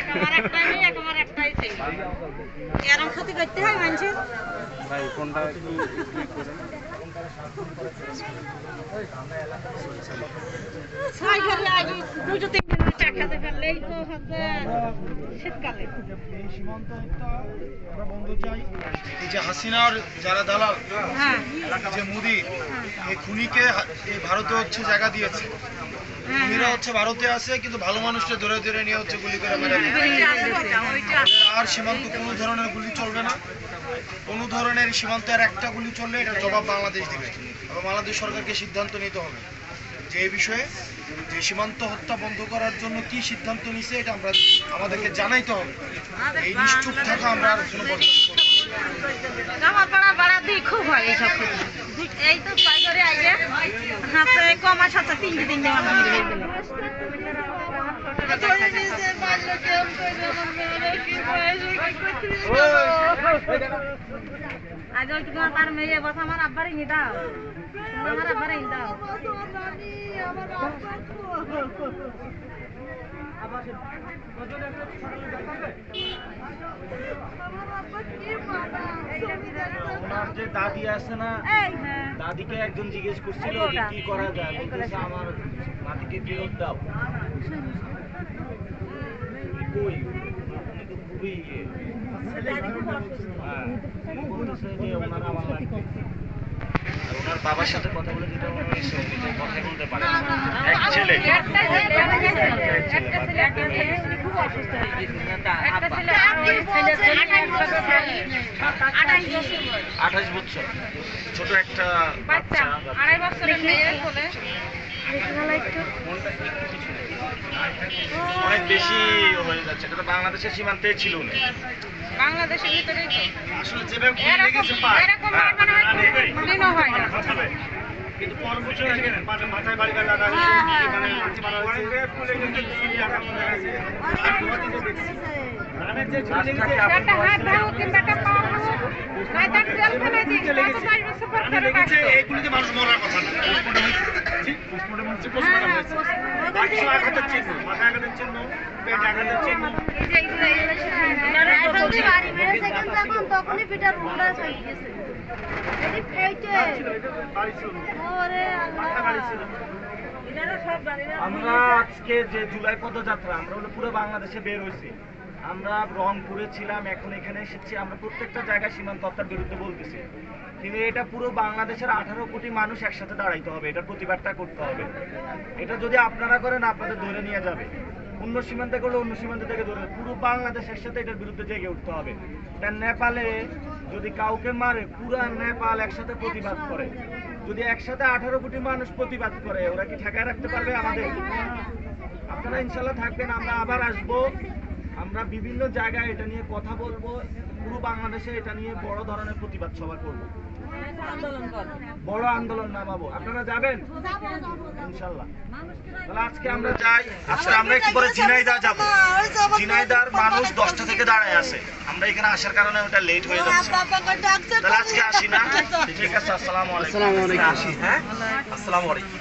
একবার একটাই নেই, একবার একটাই চাই। এরকম ক্ষতি করতে হয় মানুষের। ভাই কোনটা একটু করেন। ছয় ঘরে আগে 2-3 দিন চা খেতে পারলেই তো হচ্ছে শীতকালে। এই সীমান্ত হত্যা আমরা বন্ধ চাই। এই যে হাসিনার যারা দালাল, হ্যাঁ যে মোদি এই খুনিকে এই ভারতে হচ্ছে জায়গা দিয়েছে। খুনিরা হচ্ছে ভারতে আছে, কিন্তু ভালো মানুষকে ধরে ধরে নিয়ে হচ্ছে গুলি করে মেরে দিচ্ছে। আর সীমান্ত কোনো ধরনের গুলি চলবে না, কোনো ধরনের সীমান্তে আর একটা গুলি চললে এটার জবাব বাংলাদেশ দিবে। এবং বাংলাদেশ সরকারকে সিদ্ধান্ত নিতে হবে যে এই বিষয়ে যে সীমান্ত হত্যা বন্ধ করার জন্য কি সিদ্ধান্ত নিছে এটা আমরা আমাদেরকে জানাইতে হবে। এই নিশ্চুপ থাকা আমরা আর কোনো বরদাস্ত করব না। আমার পাড়া বাড়া দিয়ে খুব হয় এইসব ক্ষতি। এই তো ছয় ঘরে আগে হাতে কমাস হাতে 3 দিন দেওয়া মেরে হয়ে গেল। আগে একটু তার মেয়ে বসে আমার আব্বারে নিয়ে দাও, আমার আব্বারে নিয়ে দাও। ওনার যে দাদি আছে না, দাদিকে একজন জিজ্ঞেস করছিল যে কি করা যায়, বলতেছে আমার নাতিকে ফেরত দাও। কই উনি তো খুবই বলতেছে যে ওনার আমার লাগবে। আর ওনার বাবার সাথে কথা বলে যেটা মনে হয়েছে নিজে কথাই বলতে পারে না। এক ছেলে, একটা ছেলে খুব অসুস্থ হয়ে গেছে। একটা ছেলে আর ওই ছেলের জন্য 28 বছর ছোট একটা বাচ্চা, 2.5 বছরের মেয়ে বলে অনেক বেশি হয়ে যাচ্ছে। এটা তো বাংলাদেশের সীমান্তেই ছিল না, বাংলাদেশের ভিতরেই তো আসলে যেভাবে এরকম মানে দিনও হয় না। কিন্তু পরবর্তী মাথায় বাড়ি গাড়ি লাগা একটা হাত ভাঙো কিংবা একটা পা ভাঙো, নাই তার জেলখানায় দিই, তারপর 5 বছর পর ফেরত আসবে। এইগুলিতে মানুষ মরার কথা না। আঘাতের চিহ্ন, মাথায় আঘাতের চিহ্ন, পেটে আঘাতের চিহ্ন। তখনই পিটার উল্টা হয়ে গেছে। আমরা আজকে যে জুলাই পদযাত্রা, আমরা হলো পুরো বাংলাদেশে বের হয়েছি। আমরা রংপুরে ছিলাম, এখন এখানে এসেছি। আমরা প্রত্যেকটা জায়গায় সীমান্ত হত্যার বিরুদ্ধে বলতেছি, কিন্তু এটা পুরো বাংলাদেশের 18 কোটি মানুষ একসাথে দাঁড়াইতে হবে, এটা প্রতিবাদটা করতে হবে। এটা যদি আপনারা করেন আপনাদের ধরে নিয়ে যাবে, অন্য সীমান্তে করলে অন্য সীমান্ত থেকে ধরে, পুরো বাংলাদেশের সাথে এটার বিরুদ্ধে জেগে উঠতে হবে। এটা নেপালে যদি কাউকে মারে পুরা নেপাল একসাথে প্রতিবাদ করে, যদি একসাথে 18 কোটি মানুষ প্রতিবাদ করে, ওরা কি ঠেকায় রাখতে পারবে আমাদের? আপনারা ইনশাল্লাহ থাকবেন, আমরা আবার আসবো। আমরা বিভিন্ন জায়গায় এটা নিয়ে কথা বলবো, পুরো বাংলাদেশে এটা নিয়ে বড় ধরনের প্রতিবাদ সভা করবো, বড় আন্দোলন নামাবো। আপনারা যাবেন ইনশাল্লাহ? তাহলে আজকে আমরা যাই। আজকে আমরা একটু পরে ঝিনাইদহ যাবো। ঝিনাইদহর মানুষ 10টা থেকে দাঁড়ায় আছে, আমরা এখানে আসার কারণে ওটা লেট হয়ে যাচ্ছে। তাহলে আজকে আসি না? ঠিক আছে, আসসালামু আলাইকুম। আসসালামু আলাইকুম। হ্যাঁ, আসসালামু আলাইকুম।